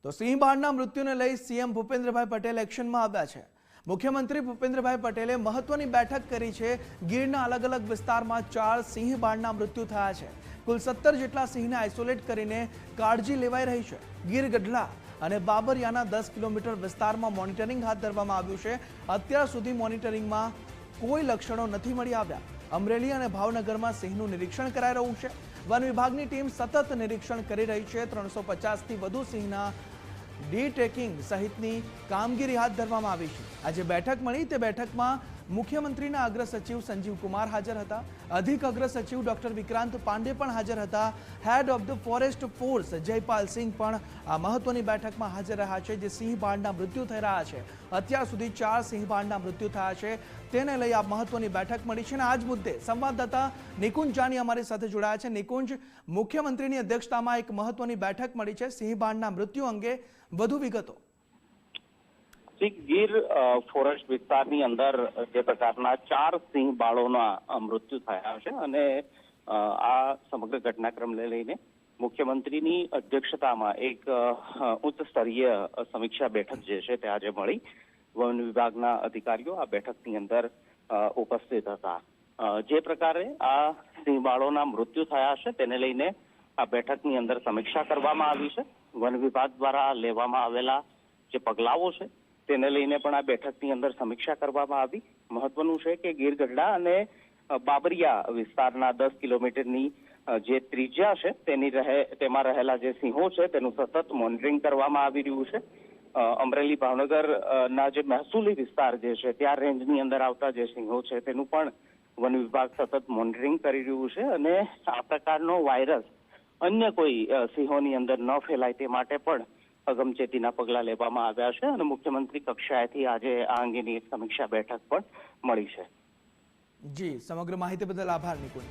તો સિંહ બાળના મૃત્યુને લઈ સીએમ ભૂપેન્દ્રભાઈ પટેલ એક્શનમાં આવ્યા છે। મુખ્યમંત્રી ભૂપેન્દ્રભાઈ પટેલે મહત્વની બેઠક કરી છે। ગીરના અલગ અલગ વિસ્તારમાં 4 સિંહ બાળના મૃત્યુ થયા છે। કુલ 17 જેટલા સિંહને આઇસોલેટ કરીને કાળજી લેવાઈ રહી છે। ગીર ગઢડા અને બાબરિયાના 10 કિલોમીટર વિસ્તારમાં મોનિટરિંગ હાથ ધરવામાં આવ્યું છે। અત્યાર સુધી મોનિટરિંગમાં કોઈ લક્ષણો નથી મળી આવ્યા। અમરેલી અને ભાવનગરમાં સિંહનું નિરીક્ષણ કરાઈ રહ્યું છે। વન વિભાગની ટીમ સતત નિરીક્ષણ કરી રહી છે। 350 થી વધુ સિંહના ડી-ટ્રેકિંગ સહિતની કામગીરી હાથ ધરવામાં આવી છે। આજે બેઠક મળી તે બેઠકમાં મુખ્યમંત્રીના અગ્ર સચિવ સંજીવ કુમાર હાજર હતા। અધિક અગ્ર સચિવ ડોક્ટર વિક્રાંત પાંડે પણ હાજર હતા। Head of the forest force Jaipal Singh પણ આ મહત્વની બેઠકમાં હાજર રહ્યા છે। જે સિંહ બાળના મૃત્યુ થઈ રહ્યા છે, અત્યાર સુધી 4 સિંહ બાળના મૃત્યુ થયા છે, તેને લઈ આ મહત્વની બેઠક મળી છે। અને આ જ મુદ્દે સંવાદદાતા નિકુંજ જાની અમારી સાથે જોડાયા છે। નિકુંજ, મુખ્યમંત્રીની અધ્યક્ષતામાં એક મહત્વની બેઠક મળી છે સિંહ બાળના મૃત્યુ અંગે, વધુ વિગતો। ગીર ફોરેસ્ટ વિસ્તારની અંદર જે પ્રકારના 4 સિંહ બાળોના મૃત્યુ થયા છે અને આ સમગ્ર ઘટનાક્રમને લઈને મુખ્યમંત્રીની અધ્યક્ષતામાં એક ઉચ્ચ સ્તરીય સમીક્ષા બેઠક જે છે તે આજે મળી। વન વિભાગના અધિકારીઓ આ બેઠકની અંદર ઉપસ્થિત હતા। જે પ્રકારે આ સિંહ બાળોના મૃત્યુ થયા છે તેને લઈને આ બેઠકની અંદર સમીક્ષા કરવામાં આવી છે। વન વિભાગ દ્વારા લેવામાં આવેલા જે પગલાઓ છે તેને લઈને પણ આ બેઠકની અંદર સમીક્ષા કરવામાં આવી। મહત્વનું છે કે ગીર ગઢડા અને બાબરિયા વિસ્તારના 10 કિલોમીટરની જે ત્રિજ્યા છે તેમાં રહેલા જે સિંહો છે તેનું સતત મોનિટરિંગ કરવામાં આવી રહ્યું છે। અમરેલી ભાવનગરના જે મહેસૂલી વિસ્તાર જે છે ત્યાં રેન્જની અંદર આવતા જે સિંહો છે તેનું પણ વન વિભાગ સતત મોનિટરિંગ કરી રહ્યું છે અને આ પ્રકારનો વાયરસ અન્ય કોઈ સિંહોની અંદર ન ફેલાય તે માટે પણ અગમચેતીના પગલાં લેવામાં આવ્યા છે અને મુખ્યમંત્રી કક્ષાએથી આજે આ અંગેની એક સમીક્ષા બેઠક પણ મળી છે। જી, સમગ્ર માહિતી બદલ આભાર નિકુંજ।